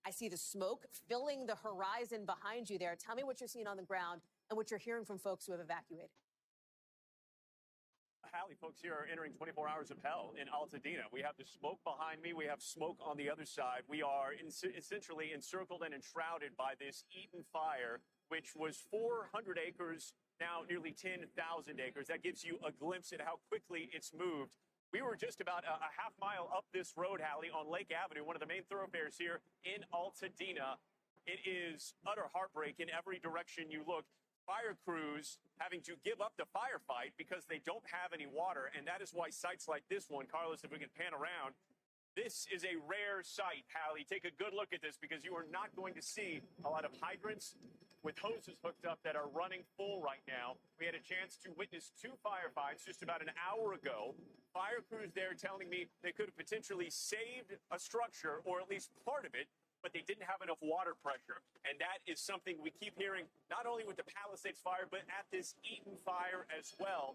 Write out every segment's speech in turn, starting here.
I see the smoke filling the horizon behind you there. Tell me what you're seeing on the ground and what you're hearing from folks who have evacuated. Hallie, folks here are entering 24 hours of hell in Altadena. We have the smoke behind me. We have smoke on the other side. We are essentially encircled and enshrouded by this Eaton fire, which was 400 acres, now nearly 10,000 acres. That gives you a glimpse at how quickly it's moved. We were just about a half mile up this road, Hallie, on Lake Avenue, one of the main thoroughfares here in Altadena. It is utter heartbreak in every direction you look. Fire crews having to give up the firefight because they don't have any water, and that is why sites like this one, Carlos, if we can pan around, this is a rare sight, Hallie. Take a good look at this because you are not going to see a lot of hydrants with hoses hooked up that are running full right now. We had a chance to witness 2 firefights just about an hour ago. Fire crews there telling me they could have potentially saved a structure or at least part of it, but they didn't have enough water pressure. And that is something we keep hearing, not only with the Palisades fire, but at this Eaton fire as well.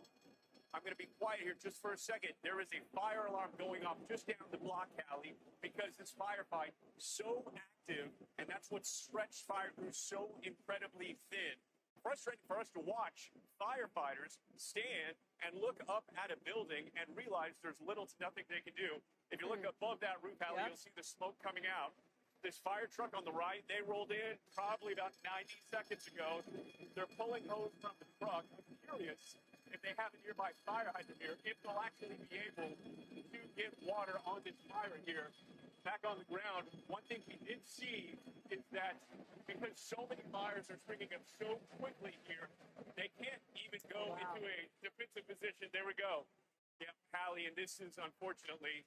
I'm going to be quiet here just for a second. There is a fire alarm going off just down the block, Hallie, because this firefight is so active, and that's what stretched fire crews so incredibly thin. Frustrating for us to watch firefighters stand and look up at a building and realize there's little to nothing they can do. If you look above that roof, Hallie, you'll see the smoke coming out. This fire truck on the right, they rolled in probably about 90 seconds ago. They're pulling hose from the truck. I'm curious if they have a nearby fire hydrant here, if they'll actually be able to get water on this fire here. Back on the ground, one thing we did see is that because so many fires are springing up so quickly here, they can't even go into a defensive position. There we go. Yep, Hallie, and this is unfortunately,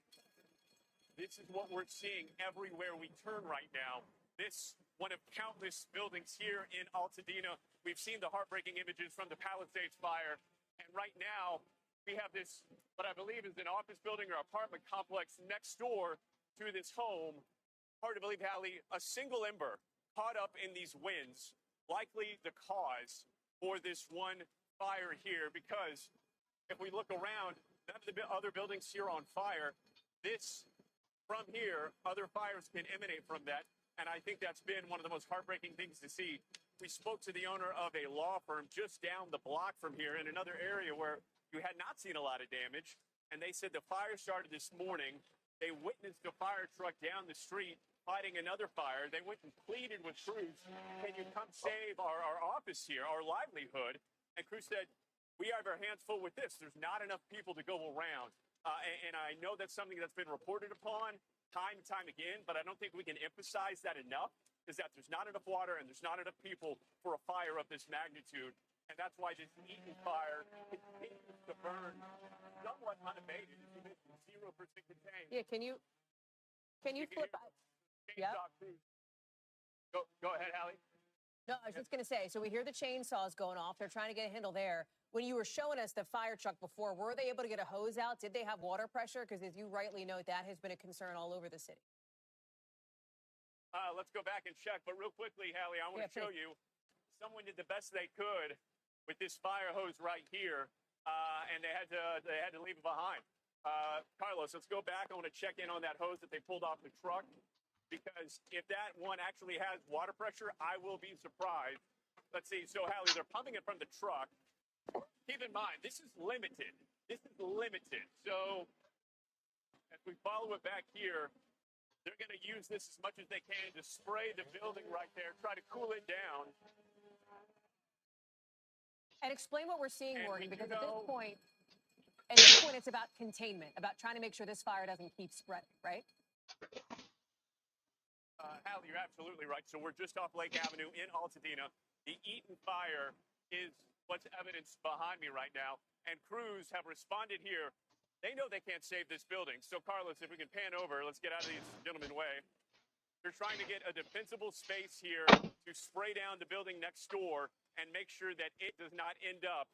this is what we're seeing everywhere we turn right now. This one of countless buildings here in Altadena. We've seen the heartbreaking images from the Palisades fire. And right now, we have this, what I believe is an office building or apartment complex next door to this home. Hard to believe, Hallie, a single ember caught up in these winds, likely the cause for this one fire here, because if we look around, none of the other buildings here on fire. This, from here, other fires can emanate from that, and I think that's been one of the most heartbreaking things to see. We spoke to the owner of a law firm just down the block from here in another area where you had not seen a lot of damage, and they said the fire started this morning. They witnessed a fire truck down the street fighting another fire. They went and pleaded with crews, can you come save our office here, our livelihood? And crews said, we have our hands full with this. There's not enough people to go around. And I know that's something that's been reported upon time and time again, but I don't think we can emphasize that enough, is that there's not enough water and there's not enough people for a fire of this magnitude. And that's why this Eaton fire continues to burn somewhat unabated. 0% contained. Yeah, can you flip? Yeah. Go ahead, Hallie. No, I was just going to say, so we hear the chainsaws going off. They're trying to get a handle there. When you were showing us the fire truck before, were they able to get a hose out? Did they have water pressure? Because as you rightly note, that has been a concern all over the city. Let's go back and check. But real quickly, Hallie, I want to show you. Someone did the best they could with this fire hose right here, and they had to leave it behind. Carlos, let's go back. I want to check in on that hose that they pulled off the truck, because if that one actually has water pressure, I will be surprised. Let's see. So, Hallie, they're pumping it from the truck. Keep in mind, this is limited. This is limited. So, as we follow it back here, they're going to use this as much as they can to spray the building right there, try to cool it down. And explain what we're seeing, Morgan, because at this point, it's about containment, about trying to make sure this fire doesn't keep spreading, right? Hallie, you're absolutely right. So we're just off Lake Avenue in Altadena. The Eaton fire is what's evidenced behind me right now, and crews have responded here. They know they can't save this building. So, Carlos, if we can pan over, let's get out of these gentlemen's way. They're trying to get a defensible space here to spray down the building next door and make sure that it does not end up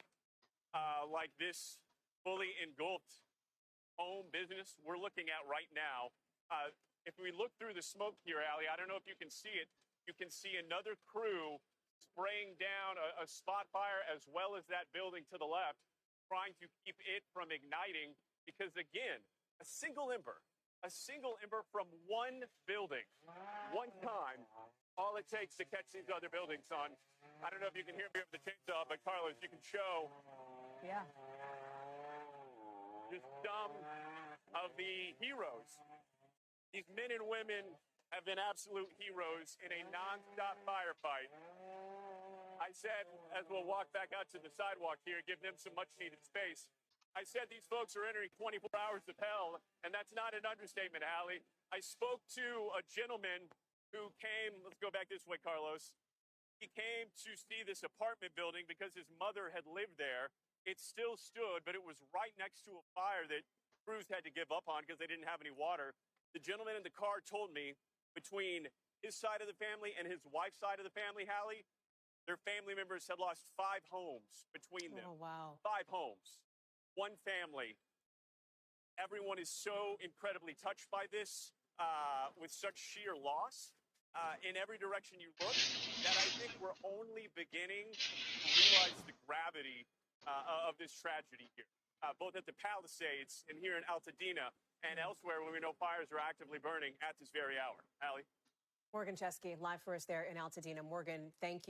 like this fully engulfed home business we're looking at right now. If we look through the smoke here, Hallie, I don't know if you can see it. You can see another crew spraying down a spot fire as well as that building to the left, trying to keep it from igniting because, again, a single ember from one building, one time, it takes to catch these other buildings on. I don't know if you can hear me over the chainsaw, but Carlos, you can show. Yeah. Just some of the heroes. These men and women have been absolute heroes in a nonstop firefight. I said, as we'll walk back out to the sidewalk here, give them some much-needed space. I said these folks are entering 24 hours of hell, and that's not an understatement, Allie. I spoke to a gentleman who came, let's go back this way, Carlos. He came to see this apartment building because his mother had lived there. It still stood, but it was right next to a fire that crews had to give up on because they didn't have any water. The gentleman in the car told me between his side of the family and his wife's side of the family, Hallie, their family members had lost 5 homes between them. Oh, wow. 5 homes. One family. Everyone is so incredibly touched by this with such sheer loss in every direction you look that I think we're only beginning to realize the gravity of this tragedy here, both at the Palisades and here in Altadena and elsewhere where we know fires are actively burning at this very hour. Allie? Morgan Chesky, live for us there in Altadena. Morgan, thank you.